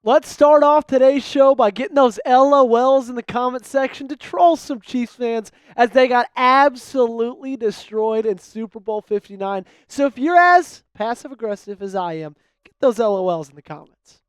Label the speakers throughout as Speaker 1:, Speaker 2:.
Speaker 1: Let's start off today's show by getting those LOLs in the comment section to troll some Chiefs fans as they got absolutely destroyed in Super Bowl 59. So if you're as passive-aggressive as I am, get those LOLs in the comments.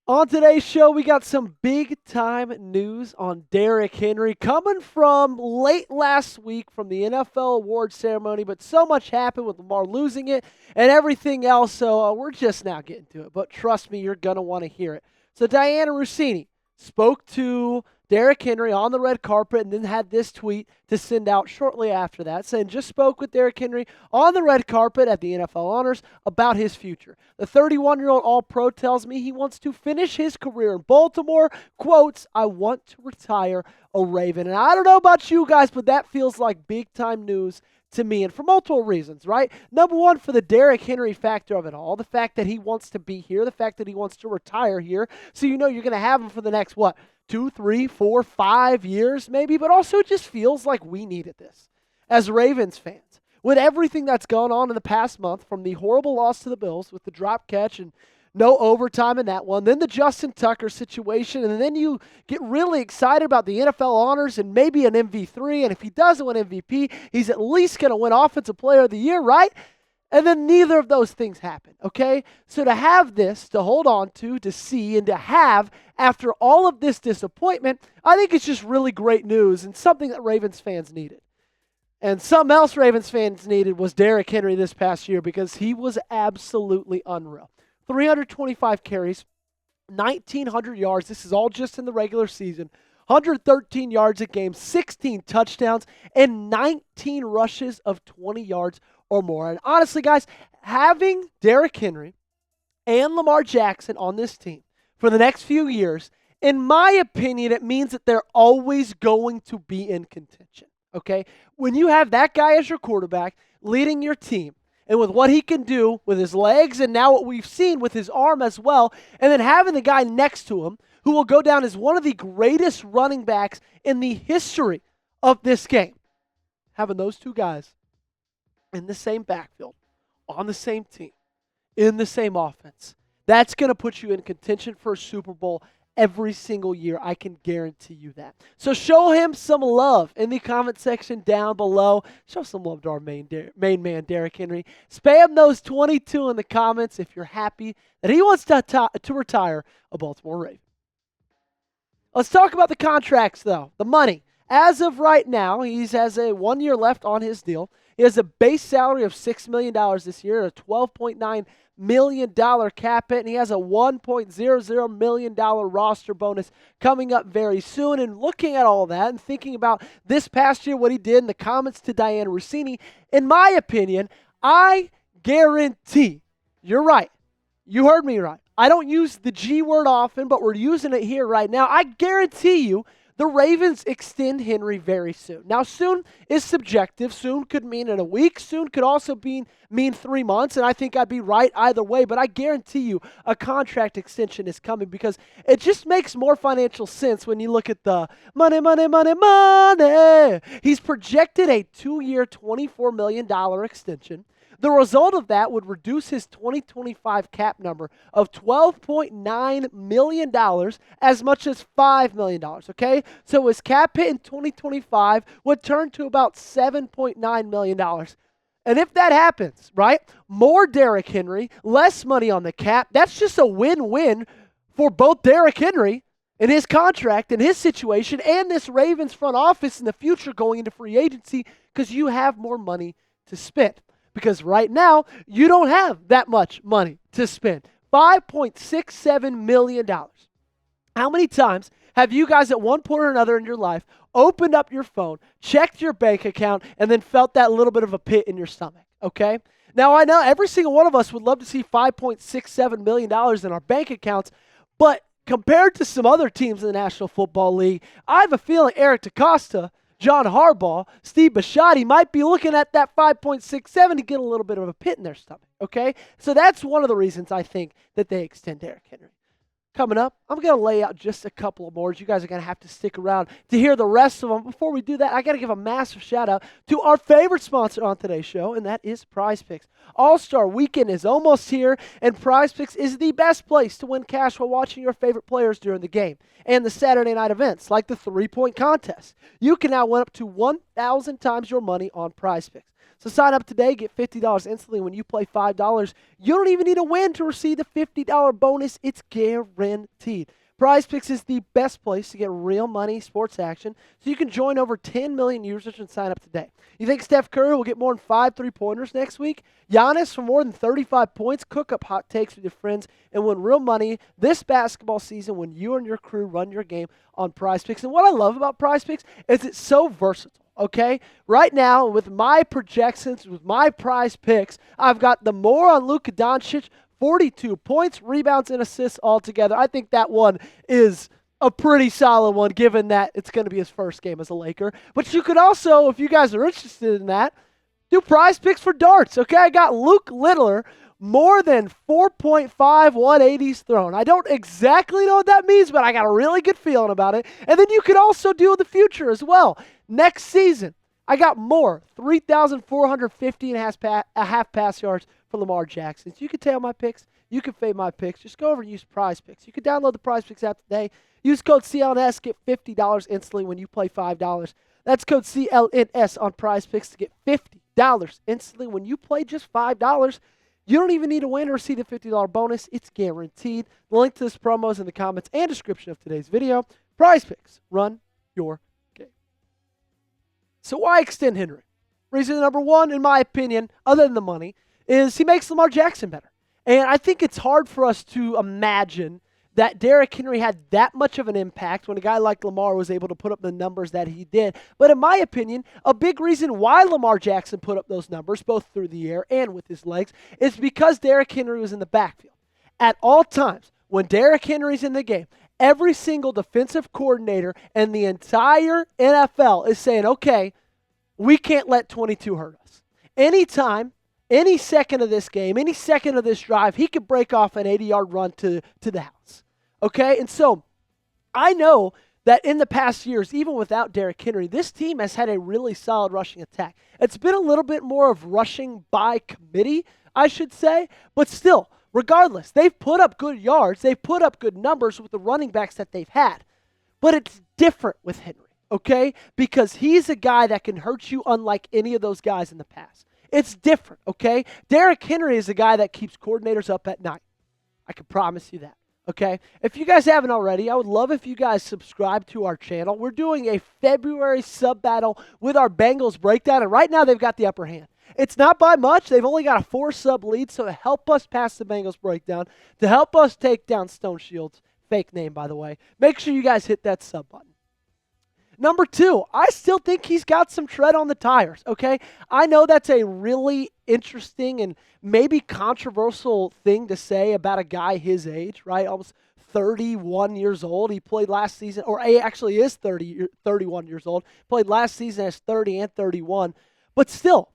Speaker 1: On today's show, we got some big-time news on Derrick Henry coming from late last week from the NFL award ceremony, but so much happened with Lamar losing it and everything else, so we're just now getting to it. But trust me, you're going to want to hear it. So Dianna Russini spoke to Derrick Henry on the red carpet and then had this tweet to send out shortly after that, saying, just spoke with Derrick Henry on the red carpet at the NFL Honors about his future. The 31-year-old All-Pro tells me he wants to finish his career in Baltimore. Quotes, I want to retire a Raven. And I don't know about you guys, but that feels like big-time news to me, and for multiple reasons, right? Number one, for the Derrick Henry factor of it all, the fact that he wants to be here, the fact that he wants to retire here, so you know you're going to have him for the next, 2, 3, 4, 5 years maybe, but also it just feels like we needed this as Ravens fans. With everything that's gone on in the past month, from the horrible loss to the Bills with the drop catch and no overtime in that one, then the Justin Tucker situation, and then you get really excited about the NFL honors and maybe an MV3, and if he doesn't win MVP, he's at least going to win Offensive Player of the Year, right? And then neither of those things happen, okay? So to have this, to hold on to see, and to have after all of this disappointment, I think it's just really great news and something that Ravens fans needed. And something else Ravens fans needed was Derrick Henry this past year because he was absolutely unreal. 325 carries, 1,900 yards. This is all just in the regular season. 113 yards a game, 16 touchdowns, and 19 rushes of 20 yards or more. And honestly, guys, having Derrick Henry and Lamar Jackson on this team for the next few years, in my opinion, it means that they're always going to be in contention, okay? When you have that guy as your quarterback leading your team, and with what he can do with his legs and now what we've seen with his arm as well, and then having the guy next to him who will go down as one of the greatest running backs in the history of this game. Having those two guys in the same backfield, on the same team, in the same offense, that's going to put you in contention for a Super Bowl every single year. I can guarantee you that. So show him some love in the comment section down below. Show some love to our main man, Derrick Henry. Spam those 22 in the comments if you're happy that he wants to retire a Baltimore Raven. Let's talk about the contracts, though. The money. As of right now, he has a 1 year left on his deal. He has a base salary of $6 million this year, a $12.9 million cap hit, and he has a $1.00 million roster bonus coming up very soon. And looking at all that and thinking about this past year, what he did in the comments to Dianna Russini, in my opinion, I guarantee, you're right, you heard me right, I don't use the G word often, but we're using it here right now. I guarantee you the Ravens extend Henry very soon. Now, soon is subjective. Soon could mean in a week. Soon could also mean 3 months, and I think I'd be right either way. But I guarantee you a contract extension is coming because it just makes more financial sense when you look at the money, money, money, money. He's projected a 2-year, $24 million extension. The result of that would reduce his 2025 cap number of $12.9 million as much as $5 million, okay? So his cap hit in 2025 would turn to about $7.9 million. And if that happens, right, more Derrick Henry, less money on the cap, that's just a win-win for both Derrick Henry and his contract and his situation and this Ravens front office in the future going into free agency because you have more money to spend. Because right now, you don't have that much money to spend. $5.67 million. How many times have you guys at one point or another in your life opened up your phone, checked your bank account, and then felt that little bit of a pit in your stomach, okay? Now, I know every single one of us would love to see $5.67 million in our bank accounts, but compared to some other teams in the National Football League, I have a feeling Eric DeCosta, John Harbaugh, Steve Bisciotti might be looking at that 5.67 to get a little bit of a pit in their stomach, okay? So that's one of the reasons I think that they extend Derrick Henry. Coming up, I'm going to lay out just a couple of more. You guys are going to have to stick around to hear the rest of them. Before we do that, I got to give a massive shout out to our favorite sponsor on today's show, and that is Prize Picks. All-Star Weekend is almost here, and Prize Picks is the best place to win cash while watching your favorite players during the game and the Saturday night events like the 3-point contest. You can now win up to 1,000 times your money on Prize Picks. So sign up today, get $50 instantly when you play $5. You don't even need a win to receive the $50 bonus. It's guaranteed. Prize Picks is the best place to get real money sports action, so you can join over 10 million users and sign up today. You think Steph Curry will get more than 5 3-pointers next week? Giannis for more than 35 points? Cook up hot takes with your friends and win real money this basketball season when you and your crew run your game on Prize Picks. And what I love about Prize Picks is it's so versatile. Okay, right now with my projections, with my Prize Picks, I've got the more on Luka Doncic, 42 points, rebounds, and assists altogether. I think that one is a pretty solid one, given that it's going to be his first game as a Laker. But you could also, if you guys are interested in that, do Prize Picks for darts. Okay, I got Luke Littler, more than 4.5 180s thrown. I don't exactly know what that means, but I got a really good feeling about it. And then you could also do the future as well. Next season, I got more, 3,450 and a half pass yards for Lamar Jackson. So you can tail my picks. You can fade my picks. Just go over and use Prize Picks. You can download the Prize Picks app today. Use code CLNS, get $50 instantly when you play $5. That's code CLNS on Prize Picks to get $50 instantly when you play just $5. You don't even need to win or receive the $50 bonus. It's guaranteed. The link to this promo is in the comments and description of today's video. Prize Picks. Run your game. So why extend Henry? Reason number one, in my opinion, other than the money, is he makes Lamar Jackson better. And I think it's hard for us to imagine that Derrick Henry had that much of an impact when a guy like Lamar was able to put up the numbers that he did. But in my opinion, a big reason why Lamar Jackson put up those numbers, both through the air and with his legs, is because Derrick Henry was in the backfield. At all times, when Derrick Henry's in the game, every single defensive coordinator in the entire NFL is saying, okay, we can't let 22 hurt us. Anytime, any second of this game, any second of this drive, he could break off an 80-yard run to the house. Okay, and so I know that in the past years, even without Derrick Henry, this team has had a really solid rushing attack. It's been a little bit more of rushing by committee, I should say, but still, regardless, they've put up good yards, they've put up good numbers with the running backs that they've had. But it's different with Henry, okay, because he's a guy that can hurt you unlike any of those guys in the past. It's different, okay? Derrick Henry is a guy that keeps coordinators up at night. I can promise you that. Okay, if you guys haven't already, I would love if you guys subscribe to our channel. We're doing a February sub battle with our Bengals breakdown, and right now they've got the upper hand. It's not by much. They've only got a 4 sub lead, so to help us pass the Bengals breakdown, to help us take down Stone Shields, fake name by the way, make sure you guys hit that sub button. Number 2, I still think he's got some tread on the tires, okay? I know that's a really interesting and maybe controversial thing to say about a guy his age, right? Almost 31 years old. He played last season, or he actually is 31 years old. Played last season as 30 and 31. But still,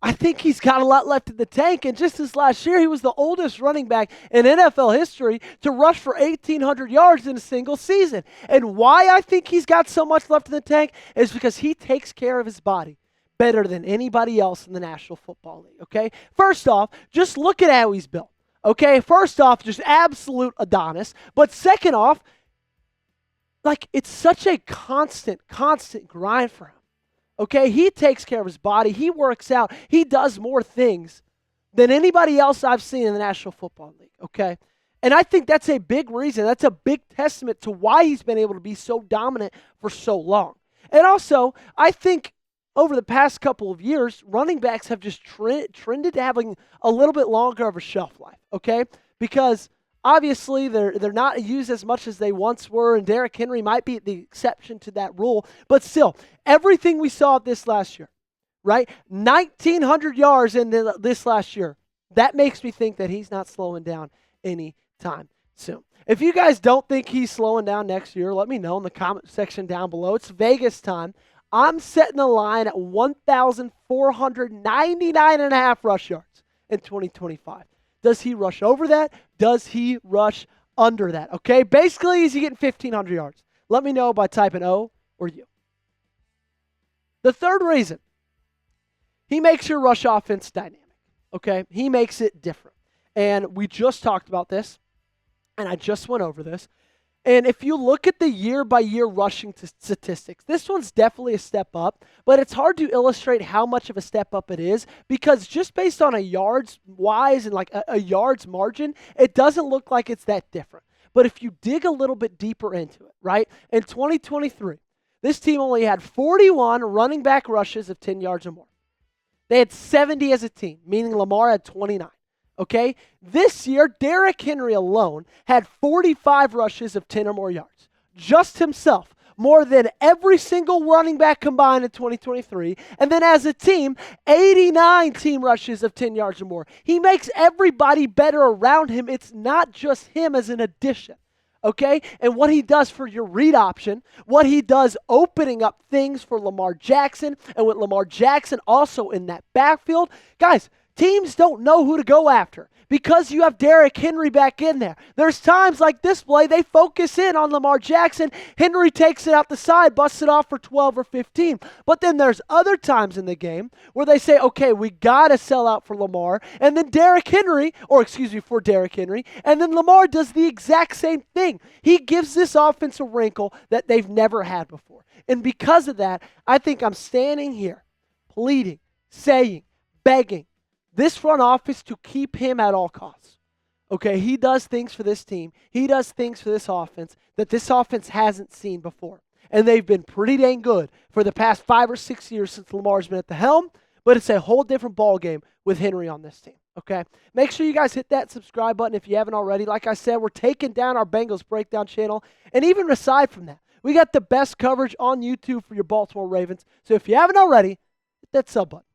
Speaker 1: I think he's got a lot left in the tank. And just this last year, he was the oldest running back in NFL history to rush for 1,800 yards in a single season. And why I think he's got so much left in the tank is because he takes care of his body better than anybody else in the National Football League, okay? First off, just look at how he's built, okay? First off, just absolute Adonis. But second off, like, it's such a constant grind for him. Okay, he takes care of his body. He works out. He does more things than anybody else I've seen in the National Football League, okay? And I think that's a big reason. That's a big testament to why he's been able to be so dominant for so long. And also, I think over the past couple of years, running backs have just trended to having a little bit longer of a shelf life, okay? Because obviously, they're not used as much as they once were, and Derrick Henry might be the exception to that rule. But still, everything we saw this last year, right? 1,900 yards in this last year. That makes me think that he's not slowing down anytime soon. If you guys don't think he's slowing down next year, let me know in the comment section down below. It's Vegas time. I'm setting the line at 1,499.5 rush yards in 2025. Does he rush over that? Does he rush under that, okay? Basically, is he getting 1,500 yards? Let me know by typing O or U. The third reason, he makes your rush offense dynamic, okay? He makes it different. And we just talked about this, and I just went over this. And if you look at the year-by-year rushing statistics, this one's definitely a step up, but it's hard to illustrate how much of a step up it is because just based on a yards-wise and like a yards margin, it doesn't look like it's that different. But if you dig a little bit deeper into it, right, in 2023, this team only had 41 running back rushes of 10 yards or more. They had 70 as a team, meaning Lamar had 29. Okay? This year, Derrick Henry alone had 45 rushes of 10 or more yards. Just himself. More than every single running back combined in 2023. And then as a team, 89 team rushes of 10 yards or more. He makes everybody better around him. It's not just him as an addition. Okay? And what he does for your read option, what he does opening up things for Lamar Jackson, and with Lamar Jackson also in that backfield. Guys, teams don't know who to go after because you have Derrick Henry back in there. There's times like this play, they focus in on Lamar Jackson. Henry takes it out the side, busts it off for 12 or 15. But then there's other times in the game where they say, okay, we got to sell out for Lamar. And then for Derrick Henry. And then Lamar does the exact same thing. He gives this offense a wrinkle that they've never had before. And because of that, I think I'm standing here pleading, saying, begging, this front office to keep him at all costs. Okay, he does things for this team. He does things for this offense that this offense hasn't seen before. And they've been pretty dang good for the past 5 or 6 years since Lamar's been at the helm. But it's a whole different ball game with Henry on this team. Okay, make sure you guys hit that subscribe button if you haven't already. Like I said, we're taking down our Bengals Breakdown channel. And even aside from that, we got the best coverage on YouTube for your Baltimore Ravens. So if you haven't already, hit that sub button.